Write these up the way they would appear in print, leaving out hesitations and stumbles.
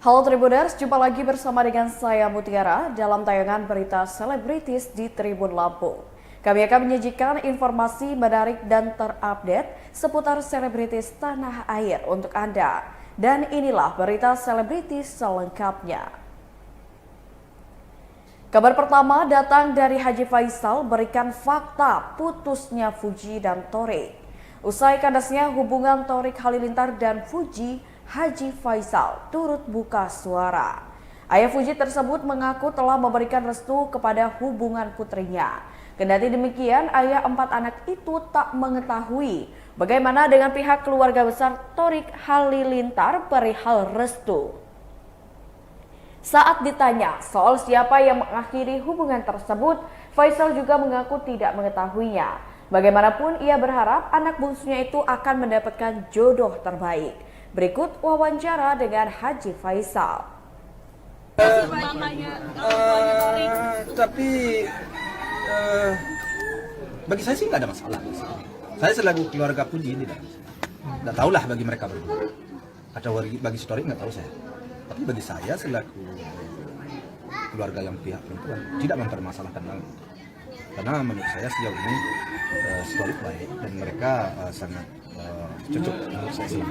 Halo Tribuners, jumpa lagi bersama dengan saya Mutiara dalam tayangan berita selebritis di Tribun Lampung. Kami akan menyajikan informasi menarik dan terupdate seputar selebritis tanah air untuk Anda. Dan inilah berita selebritis selengkapnya. Kabar pertama datang dari Haji Faisal berikan fakta putusnya Fuji dan Torik. Usai kandasnya hubungan Torik Halilintar dan Fuji, Haji Faisal turut buka suara. Ayah Fuji tersebut mengaku telah memberikan restu kepada hubungan putrinya. Kendati demikian, ayah 4 anak itu tak mengetahui bagaimana dengan pihak keluarga besar Torik Halilintar perihal restu. Saat ditanya soal siapa yang mengakhiri hubungan tersebut, Faisal juga mengaku tidak mengetahuinya. Bagaimanapun ia berharap anak bungsunya itu akan mendapatkan jodoh terbaik. Berikut wawancara dengan Haji Faisal. Tapi bagi saya sih nggak ada masalah. Saya selaku keluarga Puji tidak tahulah bagi mereka berdua. Atau bagi Torik nggak tahu saya. Tapi bagi saya selaku keluarga yang pihak perempuan tidak mempermasalahkan hal itu. Karena menurut saya sejauh ini Torik baik dan mereka sangat cocok menurut saya sih.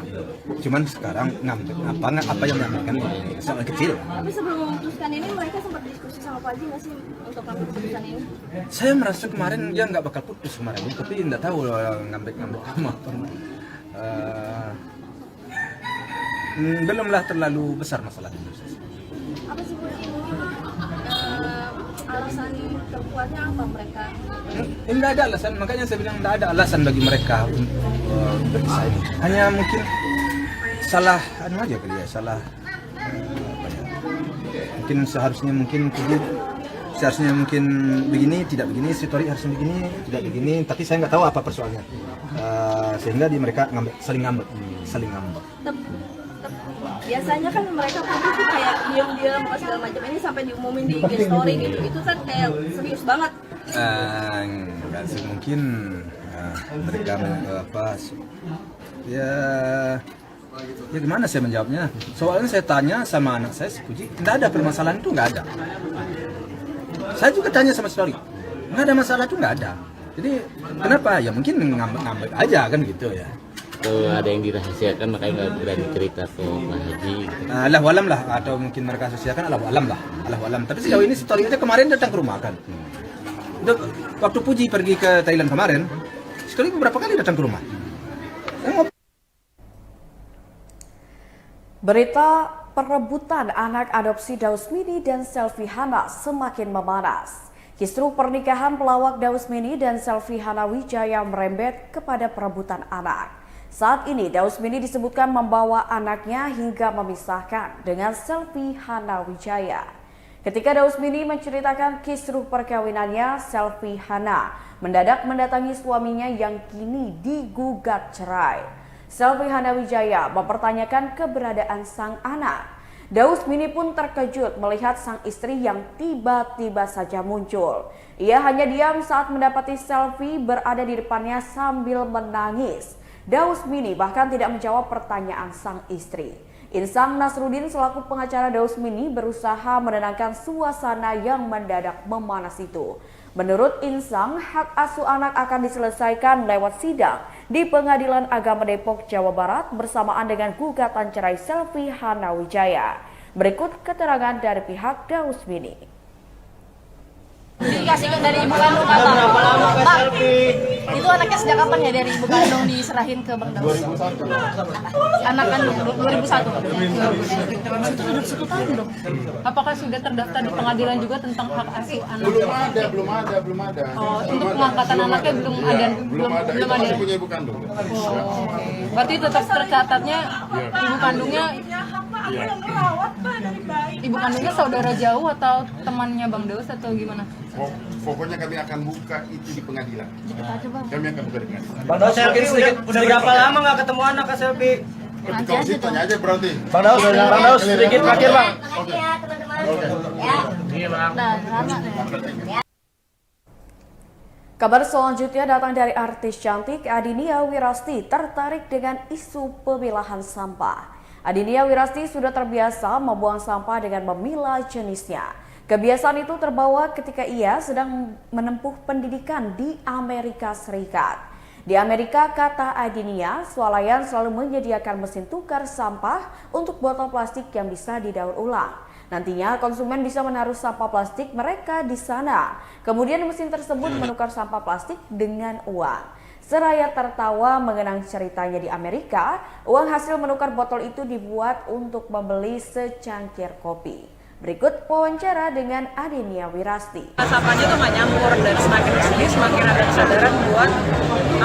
Cuman sekarang apa yang menyampaikan ini sangat kecil. Tapi sebelum memutuskan ini mereka sempat diskusi sama Pak Haji nggak sih untuk ngambil keputusan ini? Saya merasa kemarin dia nggak bakal putus kemarin, tapi nggak tahu ngambek-ngambek apa. Belumlah terlalu besar masalahnya. Apa sih alasan terkuatnya apa mereka? Enggak ada alasan, makanya saya bilang enggak ada alasan bagi mereka untuk berpisah ini. Hanya mungkin salah aja kali ya, salah apa ya. Mungkin seharusnya begini, tidak begini, si Torik harusnya begini, tidak begini, tapi saya nggak tahu apa persoalannya. Sehingga mereka saling ngambek. Biasanya kan mereka putus tuh kayak diam-diam segala macam, ini sampai diumumin di IG story gitu. Itu kan kayak serius banget. Enggak sih, mungkin mereka ya gimana saya menjawabnya? Soalnya saya tanya sama anak saya si Puji, nggak ada permasalahan itu, nggak ada. Saya juga tanya sama Torik, nggak ada masalah itu, nggak ada. Jadi kenapa? Ya mungkin ngambek aja kan gitu ya. Ada yang dirahasiakan makanya nggak berani cerita ke Pak Haji. Allahu alam lah, atau mungkin mereka rahasiakan, Allahu alam. Tapi sejauh ini si Torik aja kemarin datang ke rumah kan. Waktu Puji pergi ke Thailand kemarin, si Torik beberapa kali datang ke rumah. Berita perebutan anak adopsi Dausmini dan Selvi Hana semakin memanas. Kisruh pernikahan pelawak Dausmini dan Selvi Hana Wijaya merembet kepada perebutan anak. Saat ini Dausmini disebutkan membawa anaknya hingga memisahkan dengan Selvi Hana Wijaya. Ketika Dausmini menceritakan kisruh perkawinannya, Selvi Hana mendadak mendatangi suaminya yang kini digugat cerai. Selvi Hana Wijaya mempertanyakan keberadaan sang anak. Dausmini pun terkejut melihat sang istri yang tiba-tiba saja muncul. Ia hanya diam saat mendapati Selvi berada di depannya sambil menangis. Dausmini bahkan tidak menjawab pertanyaan sang istri. Insang Nasruddin selaku pengacara Dausmini berusaha menenangkan suasana yang mendadak memanas itu. Menurut Insang, hak asuh anak akan diselesaikan lewat sidang di Pengadilan Agama Depok, Jawa Barat bersamaan dengan gugatan cerai Selvi Hana Wijaya. Berikut keterangan dari pihak Dausmini. Dikasih dari ibu kandung Abang. Bang, itu anaknya sejak kapan ya dari ibu kandung diserahin ke Bang Daus? Anak kandung 2001. Itu udah 1 tahun dong. Apakah sudah terdaftar di pengadilan juga tentang hak asuh anak? Belum ada. Oh, untuk pengangkatan anaknya belum ada. Itu masih punya ibu kandung. Oh, berarti tetap tercatatnya ibu kandungnya. Ibu kandungnya saudara jauh atau temannya Bang Daus atau gimana? Pokoknya kami akan buka itu di pengadilan. Kami akan buka di pengadilan. Bang Daus, udah berapa lama nggak ketemu anak Kak Selvi? Kalau sih tanya aja berarti. Bang Daus sedikit terakhir Bang. Ya teman-teman. Ya. Iya Bang. Nah, Kabar selanjutnya datang dari artis cantik Adinia Wirasti tertarik dengan isu pemilahan sampah. Adinia Wirasti sudah terbiasa membuang sampah dengan memilah jenisnya. Kebiasaan itu terbawa ketika ia sedang menempuh pendidikan di Amerika Serikat. Di Amerika, kata Adinia, swalayan selalu menyediakan mesin tukar sampah untuk botol plastik yang bisa didaur ulang. Nantinya konsumen bisa menaruh sampah plastik mereka di sana. Kemudian mesin tersebut menukar sampah plastik dengan uang. Seraya tertawa mengenang ceritanya di Amerika, uang hasil menukar botol itu dibuat untuk membeli secangkir kopi. Berikut wawancara dengan Adinia Wirasti. Sampahnya tuh nggak nyampur dan semakin kesini semakin ada kesadaran buat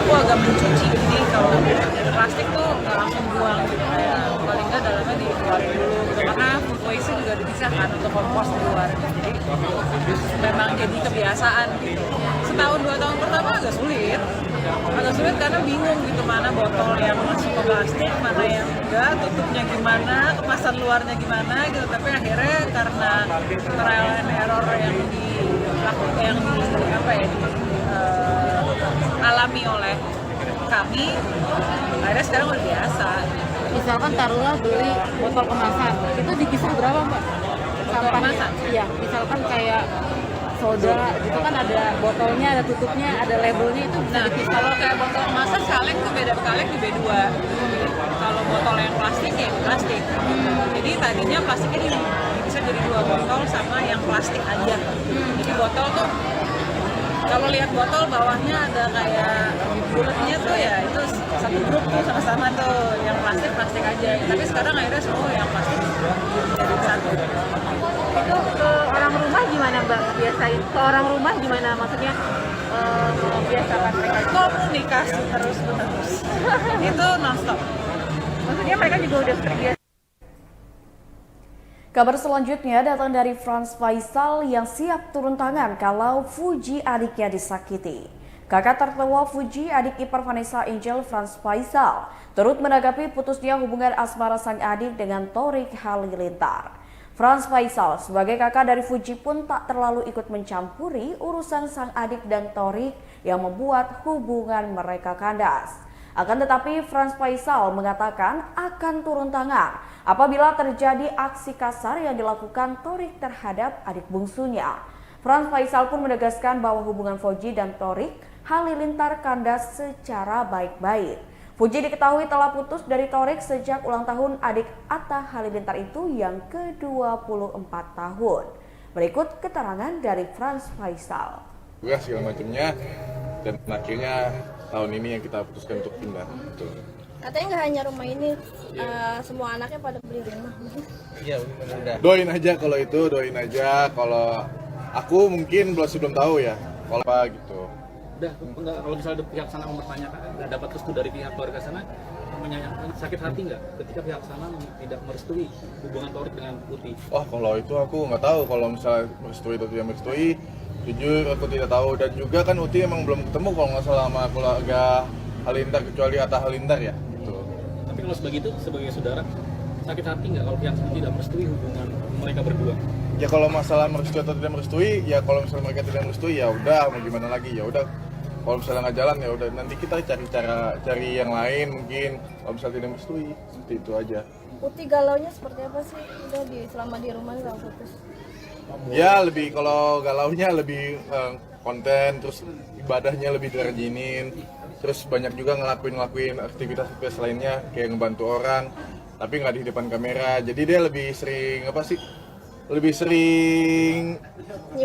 aku agak mencuci. Jadi kalau plastik tuh nggak langsung buang, kayak paling nggak dalamnya dikeluarin dulu. Karena food waste juga dipisahkan untuk kompos di luar. Jadi memang jadi kebiasaan gitu. Setahun 2 tahun pertama agak sulit karena bingung gitu mana botol yang masuk ke plastik, mana yang enggak, tutupnya gimana, kemasan luarnya gimana gitu. Tapi akhirnya karena trial and error yang alami oleh kami, akhirnya sekarang udah biasa. Misalkan taruhlah beli botol kemasan, itu dipisah berapa Mbak? Botol kemasan? Iya, misalkan kayak soda, itu kan ada botolnya, ada tutupnya, ada labelnya, itu bisa dipisah. Kalau kayak botol kemasan kaleng tuh beda kaleng di B2. Kalau botol yang plastik ya plastik. Jadi tadinya plastiknya bisa jadi 2 botol sama yang plastik aja. Jadi botol tuh kalau lihat botol bawahnya ada kayak bulatnya tuh ya itu satu grup tuh sama-sama tuh yang plastik aja. Tapi sekarang akhirnya semua yang plastik jadi satu. Itu ke orang rumah gimana Mbak? Biasain ke orang rumah gimana? Maksudnya membiasakan mereka? Komunikasi terus-menerus. Itu nonstop. Maksudnya mereka juga udah terbiasa. Kabar selanjutnya datang dari Franz Faisal yang siap turun tangan kalau Fuji adiknya disakiti. Kakak tertua Fuji, adik ipar Vanessa Angel, Franz Faisal, turut menanggapi putusnya hubungan asmara sang adik dengan Thorik Halilintar. Franz Faisal sebagai kakak dari Fuji pun tak terlalu ikut mencampuri urusan sang adik dan Thorik yang membuat hubungan mereka kandas. Akan tetapi Franz Faisal mengatakan akan turun tangan apabila terjadi aksi kasar yang dilakukan Thorik terhadap adik bungsunya. Franz Faisal pun menegaskan bahwa hubungan Fuji dan Thorik Halilintar kandas secara baik-baik. Fuji diketahui telah putus dari Thorik sejak ulang tahun adik Atta Halilintar itu yang ke-24 tahun. Berikut keterangan dari Franz Faisal. Segala macamnya dan akhirnya tahun ini yang kita putuskan untuk pindah. Betul. Katanya nggak hanya rumah ini, semua anaknya pada beli rumah. Iya, benar. Doain aja kalau itu, doain aja. Kalau aku mungkin belum tahu ya. Kalau apa gitu. Udah, enggak, kalau misalnya pihak sana mempertanyakan, nggak dapat restu dari pihak keluarga sana, menyayangkan, sakit hati nggak ketika pihak sana tidak merestui hubungan Thorik dengan Putih? Oh, kalau itu aku nggak tahu. Kalau misalnya merestui atau tidak merestui, jujur aku tidak tahu. Dan juga kan Uti emang belum ketemu kalau nggak salah sama keluarga Halilintar kecuali Atta Halilintar ya. Gitu. Tapi kalau sebegitu, sebagai saudara, sakit hati nggak kalau pihak sana tidak merestui hubungan mereka berdua? Ya kalau masalah merestui atau tidak merestui, ya kalau misalnya mereka tidak merestui ya udah, mau gimana lagi ya udah. Kalau misalnya nggak jalan ya udah, nanti kita cari yang lain mungkin. Kalau misalnya tidak merestui, seperti itu aja. Putih galaunya seperti apa sih? Udah selama di rumah nggak putus. Ya lebih, kalau galaunya lebih konten, terus ibadahnya lebih dirajinin, terus banyak juga ngelakuin aktivitas lainnya kayak ngebantu orang, tapi nggak di depan kamera. Jadi dia lebih sering lebih sering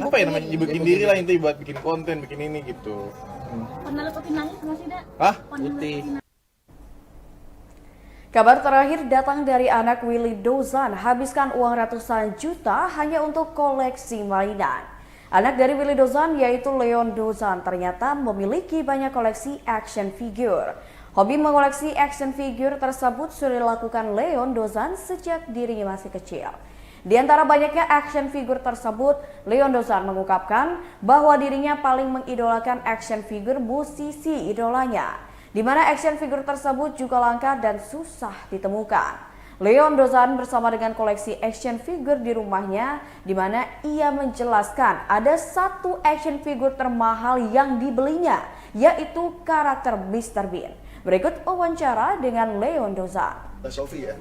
apa ya namanya, nyibukin diri lah intinya buat bikin konten, bikin ini gitu. Pernah lihat Putih nangis nggak sih, Dak? Hah? Putih. Kabar terakhir datang dari anak Willy Dozan, habiskan uang ratusan juta hanya untuk koleksi mainan. Anak dari Willy Dozan yaitu Leon Dozan ternyata memiliki banyak koleksi action figure. Hobi mengoleksi action figure tersebut sudah dilakukan Leon Dozan sejak dirinya masih kecil. Di antara banyaknya action figure tersebut, Leon Dozan mengungkapkan bahwa dirinya paling mengidolakan action figure musisi idolanya, di mana action figure tersebut juga langka dan susah ditemukan. Leon Dozan bersama dengan koleksi action figure di rumahnya, di mana ia menjelaskan ada satu action figure termahal yang dibelinya, yaitu karakter Mr. Bean. Berikut wawancara dengan Leon Dozan. Sophie ya?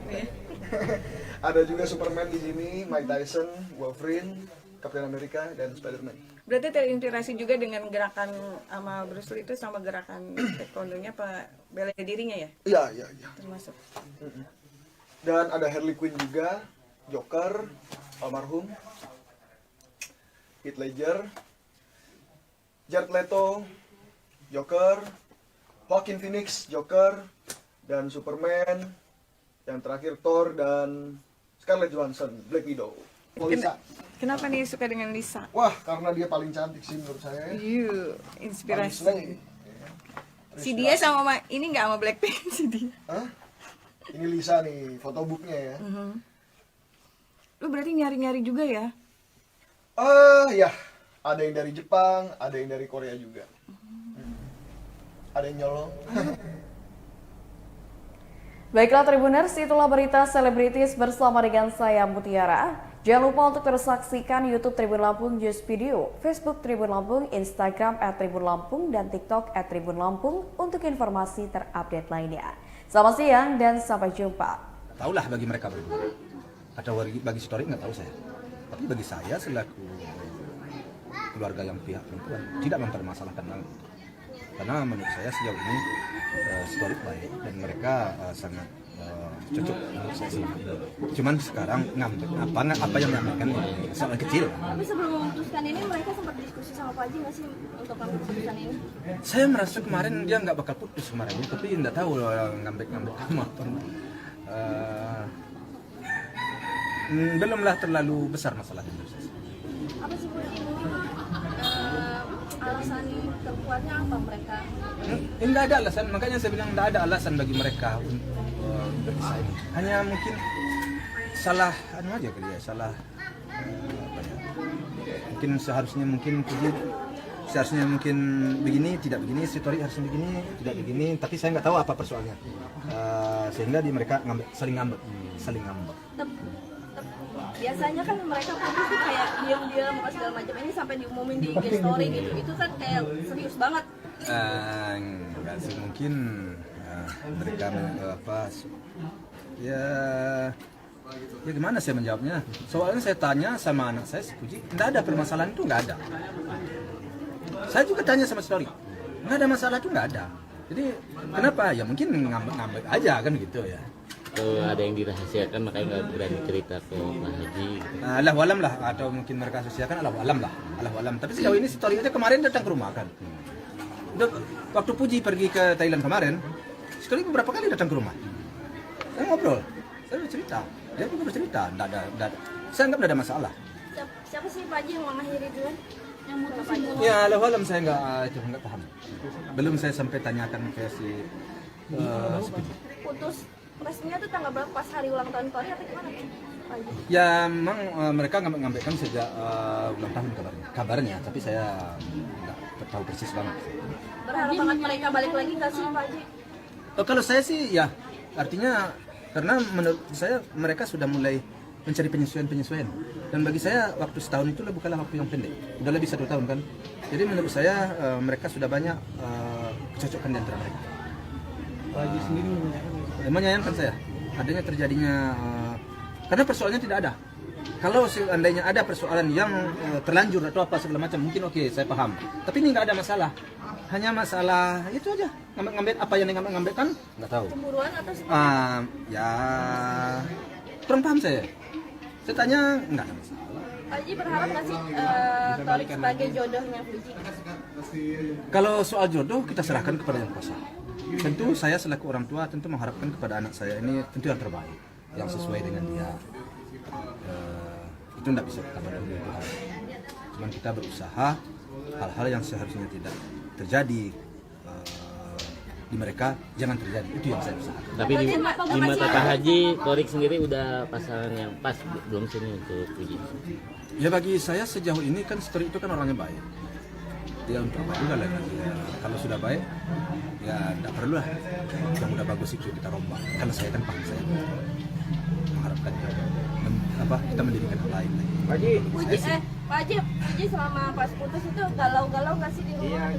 Ada juga Superman di sini, Mike Tyson, Wolverine, Captain America, dan Spider-Man. Berarti terinspirasi juga dengan gerakan sama Bruce Lee itu sama gerakan taekwondo-nya apa bela dirinya ya? Iya. Termasuk. Dan ada Harley Quinn juga, Joker, almarhum, Heath Ledger, Jared Leto, Joker, Joaquin Phoenix, Joker, dan Superman, yang terakhir Thor dan Scarlett Johansson, Black Widow. Lisa. Kenapa nih suka dengan Lisa? Wah, karena dia paling cantik sih menurut saya. Inspirasi. Paling slay. Si dia sama ini nggak sama Blackpink si dia. Hah? Ini Lisa nih, photobooknya ya. Lu berarti nyari-nyari juga ya? Ya, ada yang dari Jepang, ada yang dari Korea juga. Ada yang nyolong. Baiklah Tribuners, itulah berita selebritis bersama dengan saya Mutiara. Jangan lupa untuk terus saksikan YouTube Tribun Lampung News Video, Facebook Tribun Lampung, Instagram @Tribun Lampung, dan TikTok @Tribun Lampung untuk informasi terupdate lainnya. Selamat siang dan sampai jumpa. Tahulah bagi mereka berdua. Ada bagi story nggak tahu saya. Tapi bagi saya selaku keluarga yang pihak perempuan tidak mempermasalahkan hal itu. Karena menurut saya sejauh ini story baik dan mereka sangat cocok menurut saya sih. Cuman sekarang apa yang menyampaikan soal kecil. Tapi sebelum memutuskan ini mereka sempat diskusi sama Pak Haji nggak sih untuk keputusan ini? Saya merasa kemarin dia nggak bakal putus kemarin, tapi nggak tahu ngambek-ngambek sama apa. Belumlah terlalu besar masalah itu. Apa sih Bu ini alasan terkuatnya apa mereka? Nggak ada alasan, makanya saya bilang nggak ada alasan bagi mereka untuk berpisah ini. Hanya mungkin salah aja kali ya, salah apa ya? Mungkin seharusnya begini, tidak begini, story harusnya begini, tidak begini, tapi saya nggak tahu apa persoalannya. Sehingga mereka saling ngambek. Biasanya kan mereka putus tuh kayak diam-diam apa segala macam, ini sampai diumumin di IG story gitu, itu kan kayak serius banget. Enggak sih, mungkin mereka ya gimana saya menjawabnya. Soalnya saya tanya sama anak saya si Puji, nggak ada permasalahan itu, nggak ada. Saya juga tanya sama story, nggak ada masalah itu, nggak ada. Jadi kenapa ya, mungkin ngambek aja kan gitu ya. Kalau ada yang dirahasiakan makanya nggak berani cerita ke Pak Haji. Allah walam lah, atau mungkin mereka rahasiakan, Allah walam. Tapi sejauh ini story aja kemarin datang ke rumah kan. Waktu Puji pergi ke Thailand kemarin, sekali beberapa kali datang ke rumah. Saya ngobrol, saya bercerita, dia juga bercerita, nggak ada. Saya anggap nggak ada masalah. Siapa sih Pak Haji yang mengakhiri duluan? Yang mutus Ya Allah walam, saya nggak paham. Belum saya sampai tanyakan ke si Puji. Putus resminya tuh tanggal berapa, pas hari ulang tahun Korea atau gimana Pak Haji? Ya memang mereka ngambek-ngambekkan sejak ulang tahun kabarnya, tapi saya nggak tahu persis banget. Berharap banget mereka balik lagi nggak sih Pak Haji? Kalau saya sih ya, artinya karena menurut saya mereka sudah mulai mencari penyesuaian, dan bagi saya waktu setahun itu bukanlah waktu yang pendek, udah lebih 1 tahun kan. Jadi menurut saya mereka sudah banyak kecocokan di antara mereka. Pak Haji sendiri Menyayangkan saya adanya terjadinya karena persoalannya tidak ada. Kalau seandainya ada persoalan yang terlanjur atau apa segala macam, mungkin oke, saya paham. Tapi ini nggak ada masalah. Hanya masalah itu aja. Ngambek apa yang ngambek-ngambekkan nggak tahu. Cemburuan atau Ya kurang paham saya. Saya tanya nggak ada masalah. Pak Haji berharap nggak sih Torik sebagai jodohnya Puji? Kalau soal jodoh kita serahkan kepada yang kuasa. Tentu saya selaku orang tua tentu mengharapkan kepada anak saya ini tentu yang terbaik, yang sesuai dengan dia. Itu tidak bisa kita dahului Tuhan. Cuman kita berusaha hal-hal yang seharusnya tidak terjadi di mereka jangan terjadi. Itu yang saya usahakan. Tapi di mata Pak Haji, Torik sendiri udah pasangan yang pas belum sini untuk Puji? Ya bagi saya sejauh ini kan story itu kan orangnya baik. Ya untuk apa juga lagi. Ya, kalau sudah baik, ya tidak perlu lah. Yang udah bagus itu kita rombak. Kalau saya kan paham saya mengharapkan kita mendirikan hal lain. Pak Haji, Puji selama pas putus itu galau-galau nggak sih di rumah?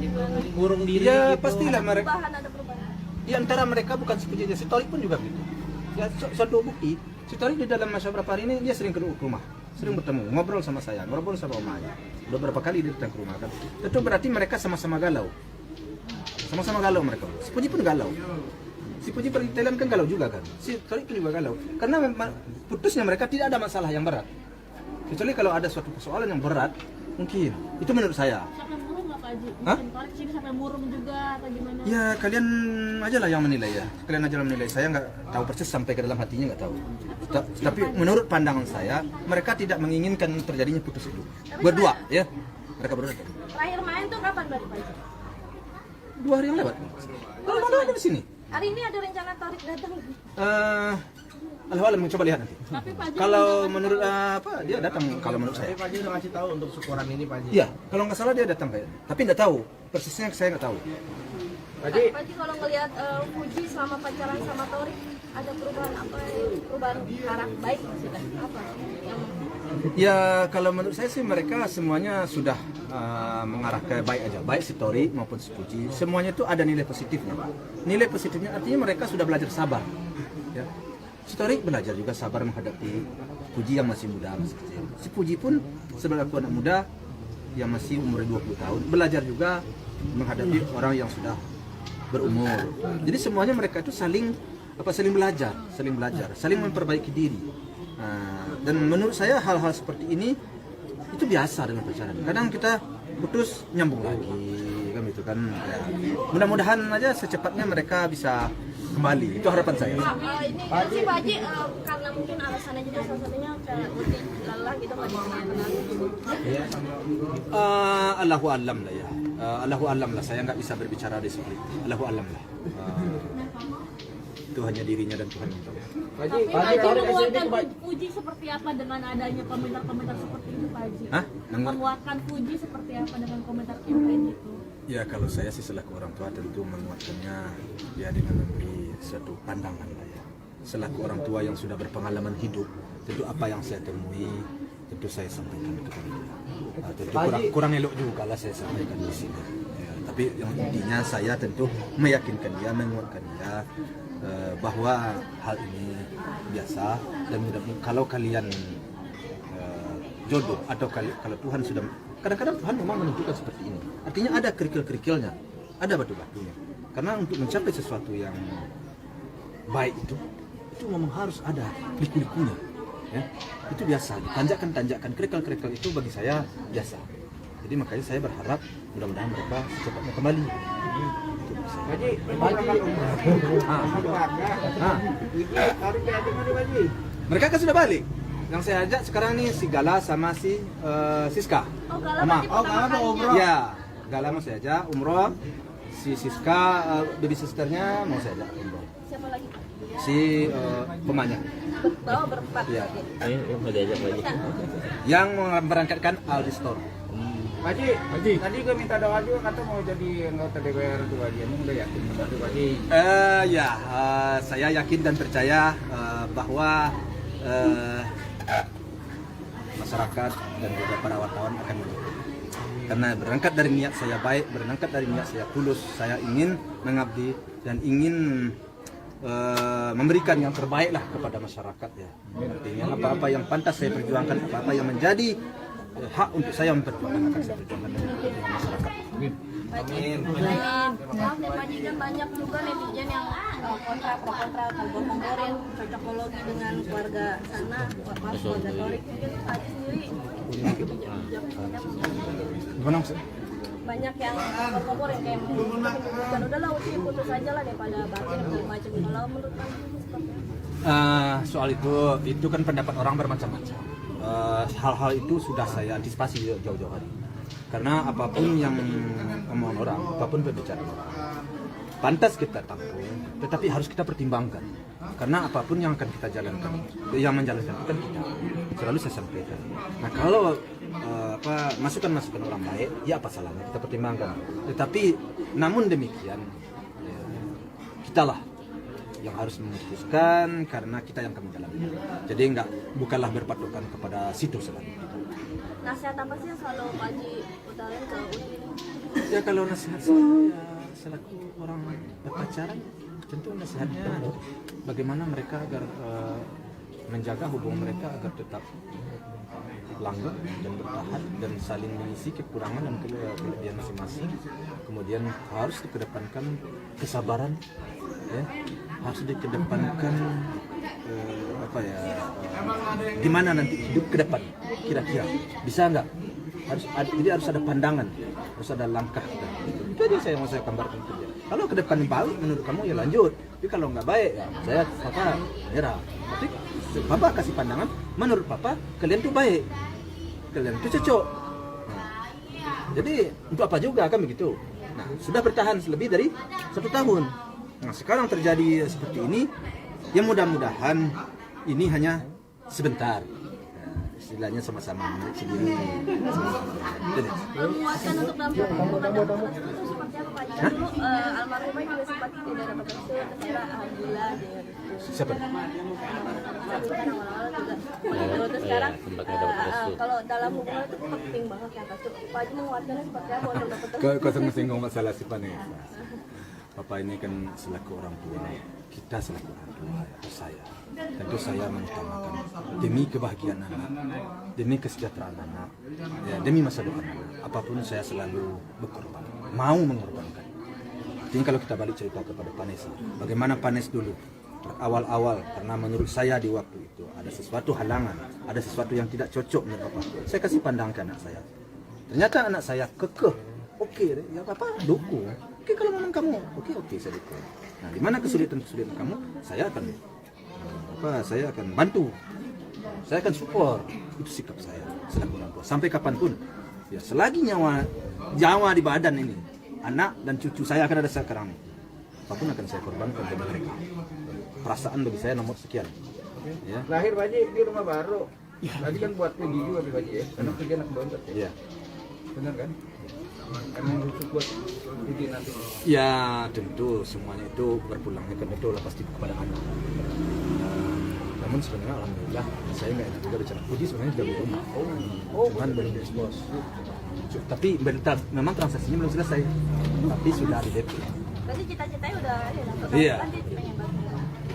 ngurung diri Ya gitu. pastilah mereka. Ada perubahan. Di antara mereka bukan si Puji, si Torik pun juga gitu. Ya suatu bukti Si Torik di dalam masa berapa hari ini dia sering ke rumah, sering bertemu, ngobrol sama saya, ngobrol sama omanya. Udah berapa kali dia datang ke rumah kan. Itu berarti mereka sama-sama galau. Sama-sama galau mereka. Si Puji pun galau. Si Puji pergi Thailand kan galau juga kan. Si Torik pun juga galau. Karena putusnya mereka tidak ada masalah yang berat. Kecuali kalau ada suatu persoalan yang berat, mungkin. Itu menurut saya. Sampai murung nggak Pak Haji? Hah? Bikin Torik sini sampai murung juga atau gimana? Ya kalian aja lah yang menilai ya. Kalian aja yang menilai. Saya nggak tahu persis sampai ke dalam hatinya nggak tahu. Tapi menurut pandangan saya, mereka tidak menginginkan terjadinya putus itu. Berdua ya. Mereka berdua. Terakhir main tuh kapan Pak Haji? 2 hari yang lewat. Kalau mau ada di sini. Hari ini ada rencana Torik datang. Alhamdulillah coba lihat nanti. Tapi Pak Haji Kalau menurut apa dia datang kalau menurut saya. Pak Haji udah ngasih tahu untuk syukuran ini Pak Haji. Iya, kalau nggak salah dia datang kayaknya. Tapi nggak tahu persisnya saya nggak tahu. Pak Haji, Pak Haji kalau ngelihat Puji selama pacaran sama Torik ada perubahan apa? Perubahan arah baik maksudnya apa? Yang Ya kalau menurut saya sih mereka semuanya sudah mengarah ke baik aja, baik si Tori maupun si Puji. Semuanya itu ada nilai positifnya. Nilai positifnya artinya mereka sudah belajar sabar. Ya. Si Tori belajar juga sabar menghadapi Puji yang masih muda, masih kecil. Si Puji pun sebagai anak muda yang masih umur 20 tahun belajar juga menghadapi orang yang sudah berumur. Jadi semuanya mereka itu saling belajar, saling memperbaiki diri. Dan menurut saya hal-hal seperti ini itu biasa dengan pacaran. Kadang kita putus nyambung lagi kan itu kan. Ya. Mudah-mudahan aja secepatnya mereka bisa kembali. Itu harapan saya. ini si Pak Haji karena mungkin alasannya juga salah satunya kayak lebih lelah gitu Pak Haji. Allahu alam lah ya. Allahu alam lah. Saya nggak bisa berbicara di seperti itu. Allahu alam lah. Itu hanya dirinya dan Tuhan yang tahu. Tapi Pak Haji menguatkan Puji seperti apa dengan adanya komentar-komentar seperti itu Pak Haji? Hah? Menguatkan Puji seperti apa dengan komentar campaign itu? Ya kalau saya sih selaku orang tua tentu menguatkannya ya dengan memberi suatu pandangan lah ya. Selaku orang tua yang sudah berpengalaman hidup, tentu apa yang saya temui tentu saya sampaikan kepada dia. Tentu kurang elok juga lah saya sampaikan di sini. Ya, tapi yang intinya saya tentu meyakinkan dia, menguatkan dia bahwa hal ini biasa dan mudah-mudahan kalau kalian jodoh atau kalau Tuhan sudah kadang-kadang Tuhan memang menentukan seperti ini. Artinya ada kerikil-kerikilnya, ada batu-batunya. Karena untuk mencapai sesuatu yang baik itu memang harus ada liku-likunya. Ya, itu biasa. Tanjakan-tanjakan kerikil-kerikil itu bagi saya biasa. Jadi makanya saya berharap mudah-mudahan mereka secepatnya kembali. Mereka kan sudah balik. Yang saya ajak sekarang nih si Gala sama si Siska. Oh Gala umroh. Ya, Gala mau saya ajak umroh. Si Siska baby sisternya mau saya ajak umroh. Siapa lagi? Si pemanya. Bawa berempat. Iya. Ini mau diajak lagi. Yang memberangkatkan Aldi Store. Pak Haji, tadi gue minta doa juga kata mau jadi anggota DPR tuh Pak Haji. Emang udah yakin benar tuh Pak Haji? Saya yakin dan percaya bahwa masyarakat dan juga para wartawan akan mendukung. Karena berangkat dari niat saya baik, berangkat dari niat saya tulus, saya ingin mengabdi dan ingin memberikan yang terbaik lah kepada masyarakat ya. Artinya apa-apa yang pantas saya perjuangkan, apa-apa yang menjadi hak untuk saya memperjuangkan akan saya perjuangkan dengan masyarakat. Amin. Maaf ya Pak Haji, kan banyak juga netizen yang pro kontra kompor-komporin cocokologi dengan keluarga sana, keluarga Torik. Mungkin Pak Haji sendiri Gimana maksudnya? banyak yang kompor-komporin kayak menyebutkan udahlah uci putus aja lah daripada batin segala macam. Kalau menurut Pak Haji seperti apa? Soal itu kan pendapat orang bermacam-macam. Hal-hal itu sudah saya antisipasi jauh-jauh hari. Karena apapun yang omongan orang, apapun pembicaraan orang, pantas kita tampung, tetapi harus kita pertimbangkan. Karena apapun yang akan kita jalankan, yang menjalankan itu kan kita. Selalu saya sampaikan. Nah kalau masukan-masukan orang baik, ya apa salahnya kita pertimbangkan. Tetapi namun demikian, kitalah yang harus memutuskan karena kita yang akan menjalankan. Jadi bukanlah berpatokan kepada situ selalu. Nasihat apa sih yang selalu Pak Haji utarin ke Uci? Ya kalau nasihat saya selaku orang berpacaran, tentu nasihatnya bagaimana mereka agar menjaga hubungan mereka agar tetap langgeng dan bertahan dan saling mengisi kekurangan dan kelebihan masing-masing. Kemudian harus dikedepankan kesabaran, ya, harus dikedepankan gimana nanti hidup ke depan, kira-kira bisa nggak? Jadi harus ada pandangan, harus ada langkah. Itu aja saya mau gambarkan ke dia. Kalau ke depan baik menurut kamu ya lanjut, tapi kalau nggak baik ya papa nyerah. Tapi papa kasih pandangan, menurut papa kalian tuh baik, kalian tuh cocok. Jadi untuk apa juga kan begitu. Nah, sudah bertahan lebih dari 1 tahun. Nah, sekarang terjadi seperti ini, ya mudah-mudahan ini hanya sebentar. Istilahnya sama-sama sendiri. Memuaskan untuk dampaknya kepada korban itu seperti apa Pak? Dulu almarhumah juga sempat tidak dapat restu, akhirnya alhamdulillah dia restu. Siapa? Awal-awal juga. Terus sekarang kalau dalam hubungan itu penting banget yang restu. Pak Haji menguatkannya seperti apa untuk dapat restu? Kau singgung masalah si Vanessa. Papa ini kan selaku orang tua, kita selaku orang tua, saya. Tentu saya mengutamakan demi kebahagiaan anak, demi kesejahteraan anak, ya, demi masa depan anak. Apapun saya selalu berkorban, mau mengorbankan. Jadi kalau kita balik cerita kepada Vanessa, bagaimana Vanessa dulu awal-awal, karena menurut saya di waktu itu ada sesuatu halangan, ada sesuatu yang tidak cocok menurut Papa. Saya kasih pandang ke anak saya. Ternyata anak saya kekeh, oke, ya Papa dukung. Oke, kalau memang kamu, oke, saya dukung. Nah, di mana kesulitan kamu, saya akan bantu, saya akan support. Itu sikap saya selaku orang tua. Sampai kapanpun, ya selagi nyawa di badan ini, anak dan cucu saya akan ada sekarang, apapun akan saya korbankan bagi mereka. Perasaan bagi saya nomor sekian. Ya. Lahir Pak Haji di rumah baru. Tadi kan buat pergi juga Pak Haji ya, karena pergi anak bontot. Iya. Benar kan? Karena khusus buat pergi nanti. Ya tentu semuanya itu berpulangnya kan itu pasti kepada anak. Namun sebenarnya alhamdulillah saya nggak enak juga bicara Puji sebenarnya juga di rumah. Cuman belum diekspos. Tapi memang transaksinya belum selesai. Tapi sudah di DP. Berarti cita-citanya udah ada dapat. Iya.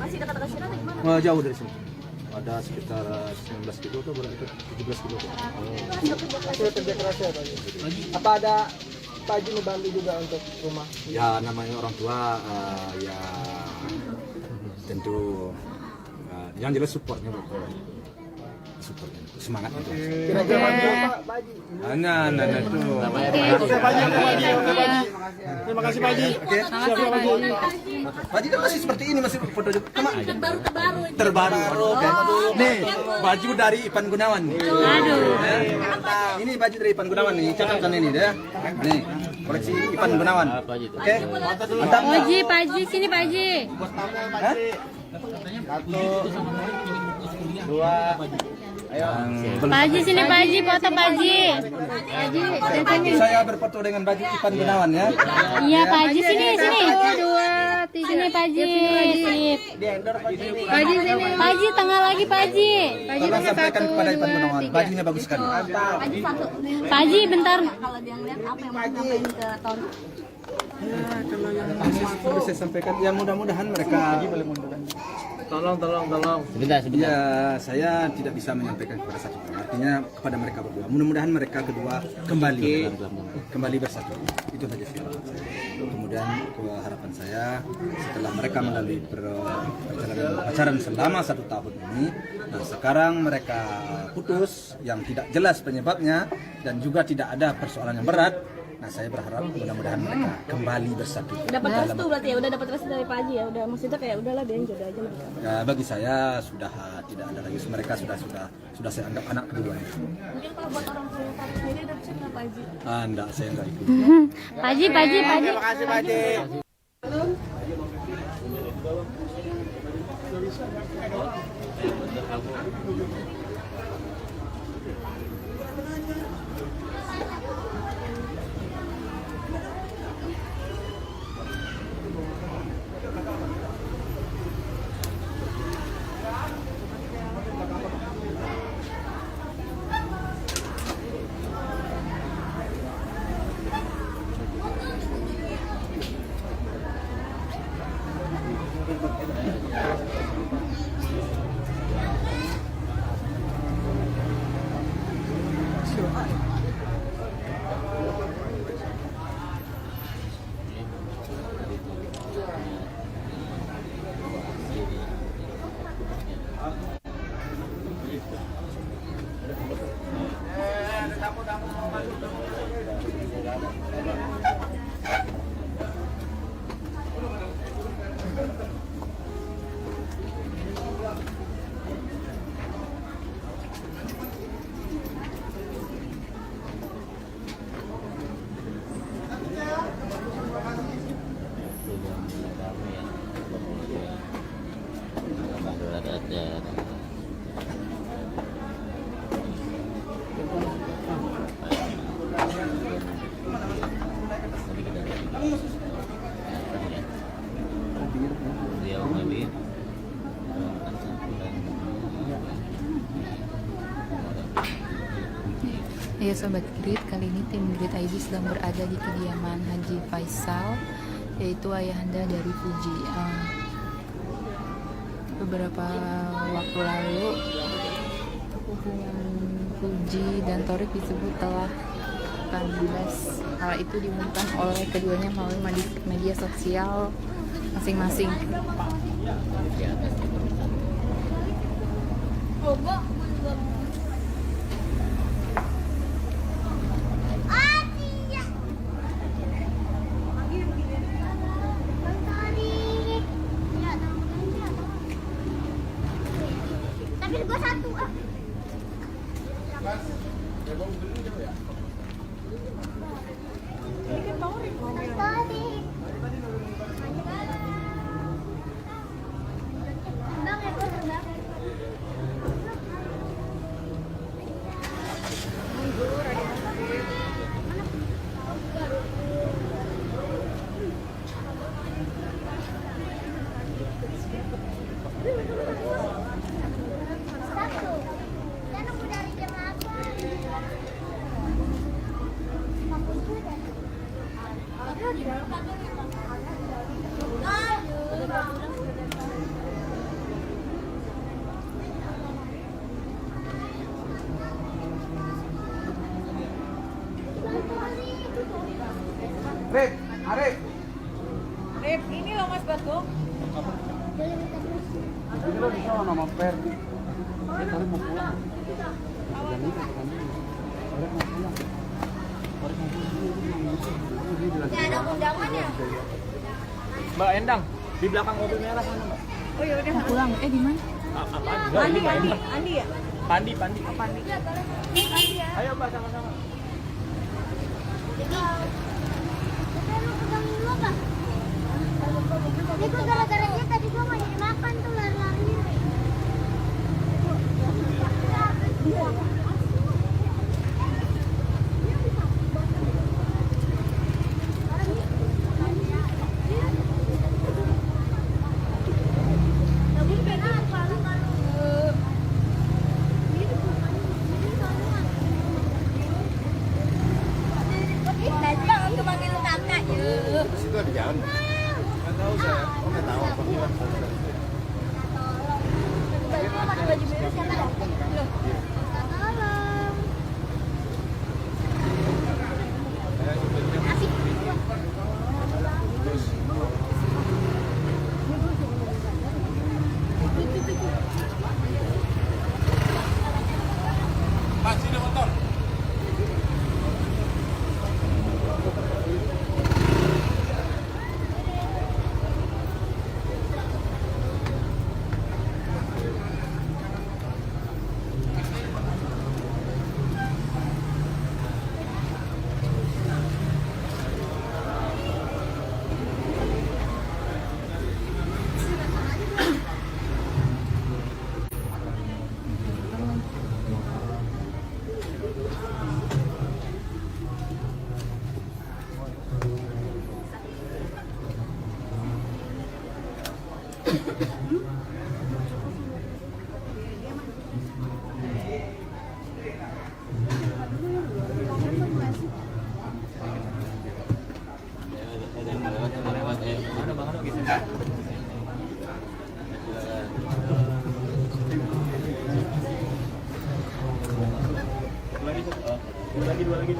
Masih dekat-dekat sini atau gimana? Jauh dari sini. Ada sekitar 19 kilo atau berapa? 17 kilo. Hasil kerja keras ya Pak Haji. Apa ada Pak Haji membantu juga untuk rumah? Ya namanya orang tua ya tentu yang jelas supportnya supportnya semangat itu. Kira-kira bantu apa Pak Haji? Nah itu. Terima kasih Pak Haji. Pak Haji kan masih seperti ini, masih foto juga. Terbaru. Nih baju dari Ipan Gunawan nih. Aduh. Ini baju dari Ipan Gunawan nih, catatkan ini deh. Nih koleksi Ipan Gunawan. Oke. Mantap. Pak Haji, sini Pak Haji. Hah? 1, 2, ayo. Pak Haji sini Pak Haji, foto Pak Haji. Saya berfoto dengan baju Ipan Gunawan ya. Iya Pak Haji sini. 2, 3. Sini Pak Haji. Sip. Pak Haji sini. Pak Haji tengah lagi Pak Haji. Tolong sampaikan kepada Ipan Gunawan, bajunya bagus sekali. Pak Haji bentar. Kalau dia ngeliat apa yang mau sampaikan ke tahun Kalau yang perlu saya sampaikan, ya mudah-mudahan mereka Tolong. Sebentar. ya saya tidak bisa menyampaikan kepada satu orang. Artinya kepada mereka berdua. Mudah-mudahan mereka kedua kembali bersatu. Itu saja sih harapan saya. Kemudian harapan saya setelah mereka melalui perjalanan pacaran selama 1 tahun ini, dan sekarang mereka putus yang tidak jelas penyebabnya dan juga tidak ada persoalan yang berat. Nah, saya berharap mudah-mudahan mereka kembali bersatu. dapat restu berarti ya, udah dapat restu dari Pak Haji ya, udah maksudnya kayak udahlah dia jodoh aja mereka. Ya, bagi saya sudah tidak ada lagi, mereka sudah saya anggap anak kedua. Mungkin kalau buat orang tua yang sendiri ada pesan nggak Pak Haji? Enggak, saya enggak ikut. Pak Haji. Terima kasih Pak Haji. Ya Sobat Grid, kali ini tim Grid ID sedang berada di kediaman Haji Faisal, yaitu ayahanda dari Puji. Beberapa waktu lalu hubungan Puji dan Thorik disebut telah kandas. Hal itu diumumkan oleh keduanya melalui media sosial masing-masing. Tapi gua satu ah. Rip, Arif. Rip, ini loh Mas Bagong. Ini lo bisa nama Per. Tadi mau pulang. Ya ada undangan ya? Mbak Endang, di belakang mobil merah sana, Mbak. Oh ya udah. Pulang, di mana? Apaan? Andi ya? Pandi. Pandi ya. Ayo Mbak sama-sama. Ini kok gara-gara dia tadi gua nggak jadi makan tuh lari-lari. Situ ada jalan. Nggak tahu saya. Oh nggak tahu. Baju pakai baju biru siapa? Loh. Tolong. Asik. Mas, ini motor. Dua lagi.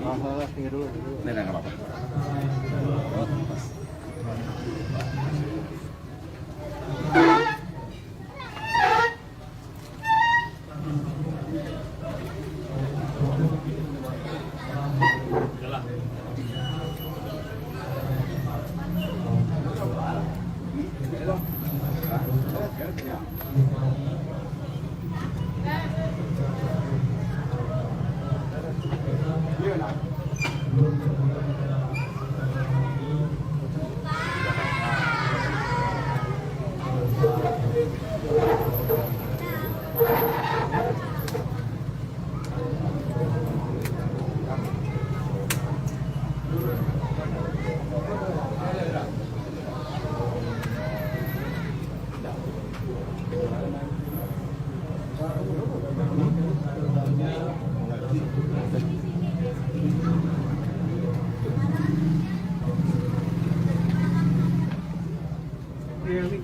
Ini nggak apa-apa. Iya sih,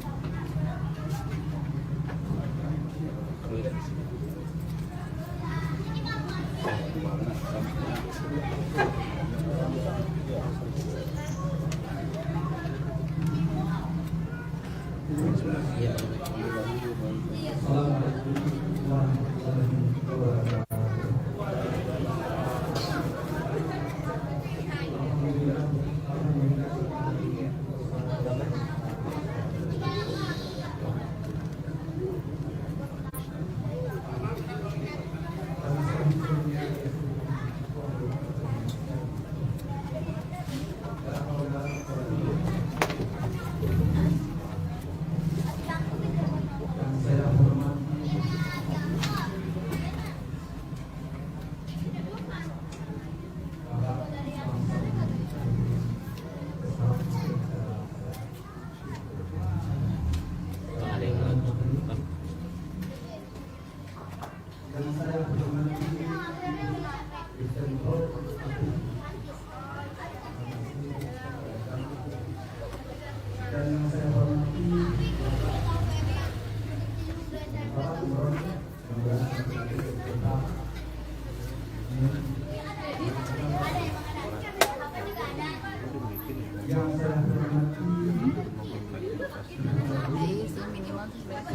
minimal tuh sebenarnya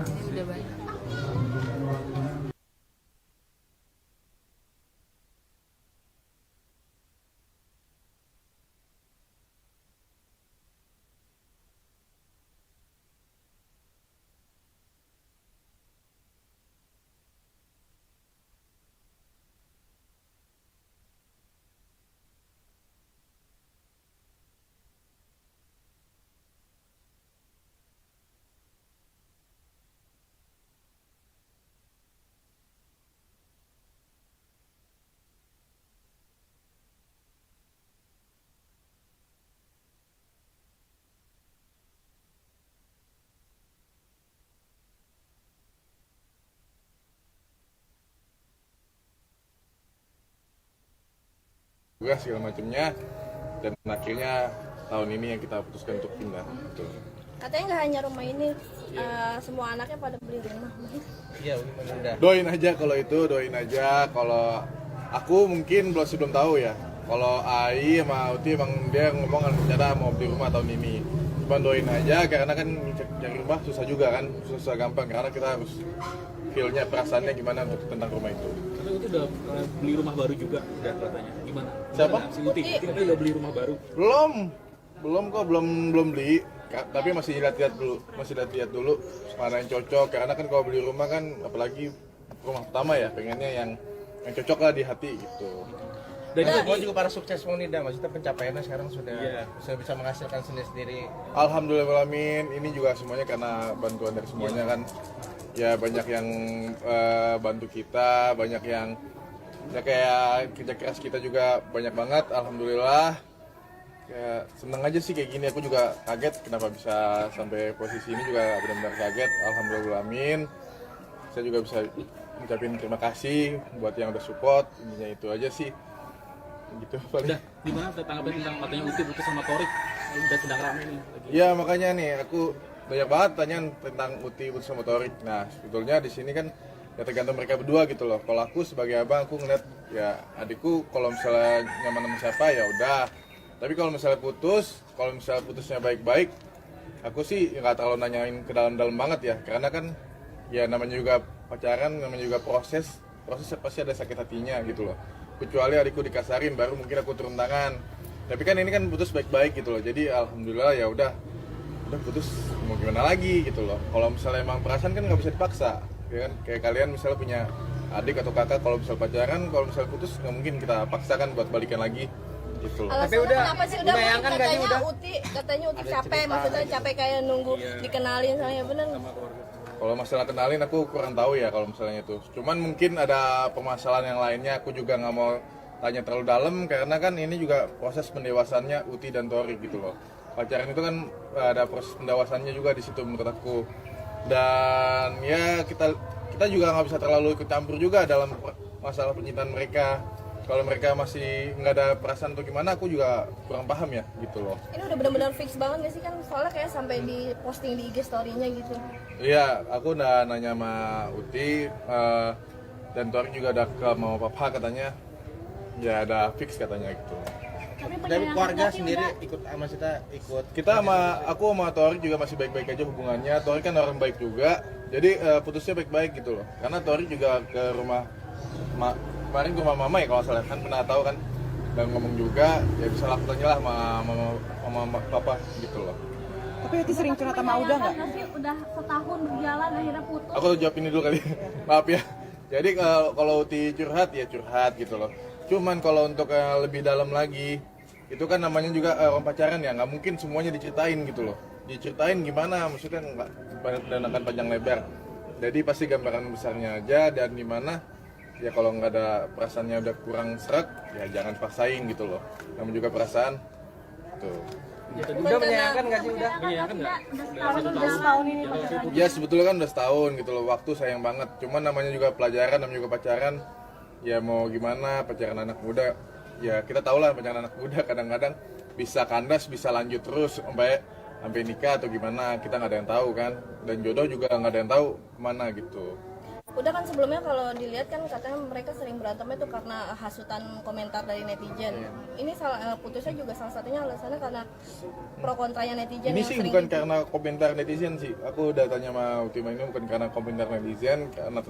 ini udah banyak. Juga segala macamnya, dan akhirnya tahun ini yang kita putuskan untuk pindah. Betul. Katanya nggak hanya rumah ini, semua anaknya pada beli rumah. Iya, udah. Doain aja kalau itu, doain aja. Kalau aku mungkin belum tahu ya. Kalau Ai sama Uti emang dia ngomong kan rencana mau beli rumah tahun ini. Cuma doain aja karena kan cari rumah susah juga kan, susah gampang karena kita harus feel-nya, perasaannya gimana untuk tentang rumah itu. Karena itu udah beli rumah baru juga, udah katanya. Gimana? Siapa? Si Uti udah beli rumah baru. Belum kok, belum beli. Tapi masih lihat-lihat dulu mana yang cocok. Karena kan kalau beli rumah kan, apalagi rumah pertama ya, pengennya yang cocok lah di hati gitu. Dan juga para sukses Monida, maksudnya pencapaiannya sekarang sudah bisa menghasilkan sendiri. Alhamdulillahirrahmanirrahim. Ini juga semuanya karena bantuan dari semuanya kan. Ya banyak yang bantu kita, banyak yang ya kayak kerja keras kita juga banyak banget. Alhamdulillah. Kayak seneng aja sih kayak gini. Aku juga kaget kenapa bisa sampai posisi ini, juga benar-benar kaget. Alhamdulillahirrahmanirrahim. Saya juga bisa ngucapin terima kasih buat yang udah support. Intinya itu aja sih. Gitu paling. Udah, gimana tanggapan tentang katanya Uti putus sama Torik? Udah sedang rame nih lagi. Ya makanya nih aku banyak banget tanyaan tentang Uti putus sama Torik. Nah sebetulnya di sini kan ya tergantung mereka berdua gitu loh. Kalau aku sebagai abang, aku ngeliat ya adikku kalau misalnya nyaman sama siapa ya udah. Tapi kalau misalnya putusnya baik-baik, aku sih nggak terlalu nanyain ke dalam-dalam banget ya, karena kan ya namanya juga pacaran, namanya juga proses pasti ada sakit hatinya gitu loh. Kecuali adikku dikasarin, baru mungkin aku turun tangan. Tapi kan ini kan putus baik-baik gitu loh, jadi alhamdulillah ya udah putus, mau gimana lagi gitu loh. Kalau misalnya emang perasaan kan nggak bisa dipaksa, ya kan? Kayak kalian misalnya punya adik atau kakak, kalau misal pacaran, kalau misal putus nggak mungkin kita paksakan buat balikan lagi gitu loh. Alasannya kenapa sih? Udah mungkin katanya Uti capek, maksudnya capek kayak nunggu dikenalin sama ya, bener. Kalau masalah kenalin aku kurang tahu ya kalau misalnya itu. Cuman mungkin ada permasalahan yang lainnya, aku juga nggak mau tanya terlalu dalam karena kan ini juga proses pendewasannya Uti dan Tori gitu loh. Pacaran itu kan ada proses pendewasannya juga di situ menurut aku. Dan ya kita juga nggak bisa terlalu ikut campur juga dalam masalah pencintaan mereka. Kalau mereka masih nggak ada perasaan atau gimana, aku juga kurang paham ya gitu loh. Ini udah benar-benar fix banget gak sih, kan soalnya kayak sampai di posting di IG story-nya gitu. Iya, aku udah nanya sama Uti dan Tori juga udah ke mama papa katanya ya ada fix katanya gitu. Dari keluarga sendiri Kita aku sama Tori juga masih baik-baik aja hubungannya. Tori kan orang baik juga, jadi putusnya baik-baik gitu loh. Karena Tori juga ke rumah kemarin ke rumah mama ya kalau salah, kan pernah tahu kan, dan ngomong juga ya bisa lah tanya lah sama papa gitu loh. Tapi Uti sering curhat sama Uda nggak? Udah setahun berjalan akhirnya putus. Aku jawab ini dulu kali. Maaf ya. Jadi kalau Uti curhat ya curhat gitu loh. Cuman kalau untuk lebih dalam lagi, itu kan namanya juga orang pacaran ya, nggak mungkin semuanya diceritain gitu loh. Diceritain gimana, maksudnya nggak akan panjang lebar. Jadi pasti gambaran besarnya aja, dan dimana ya kalau nggak ada perasaannya udah kurang serak, ya jangan paksain gitu loh. Namanya juga perasaan tuh. Udah menyayangkan nggak sih? Menyayangkan nggak? Udah setahun ini. Ya sebetulnya kan udah setahun gitu loh, waktu sayang banget. Cuman namanya juga pelajaran, namanya juga pacaran. Ya mau gimana, pacaran anak muda. Ya kita tahu lah pacaran anak muda kadang-kadang bisa kandas, bisa lanjut terus sampai nikah atau gimana, kita nggak ada yang tahu kan. Dan jodoh juga nggak ada yang tahu kemana gitu. Udah kan sebelumnya kalau dilihat kan katanya mereka sering berantemnya tuh karena hasutan komentar dari netizen. Ini putusnya juga salah satunya alasannya karena pro kontranya netizen. Ini yang sih sering bukan karena komentar netizen sih. Aku udah tanya sama Ultima, ini bukan karena komentar netizen, karena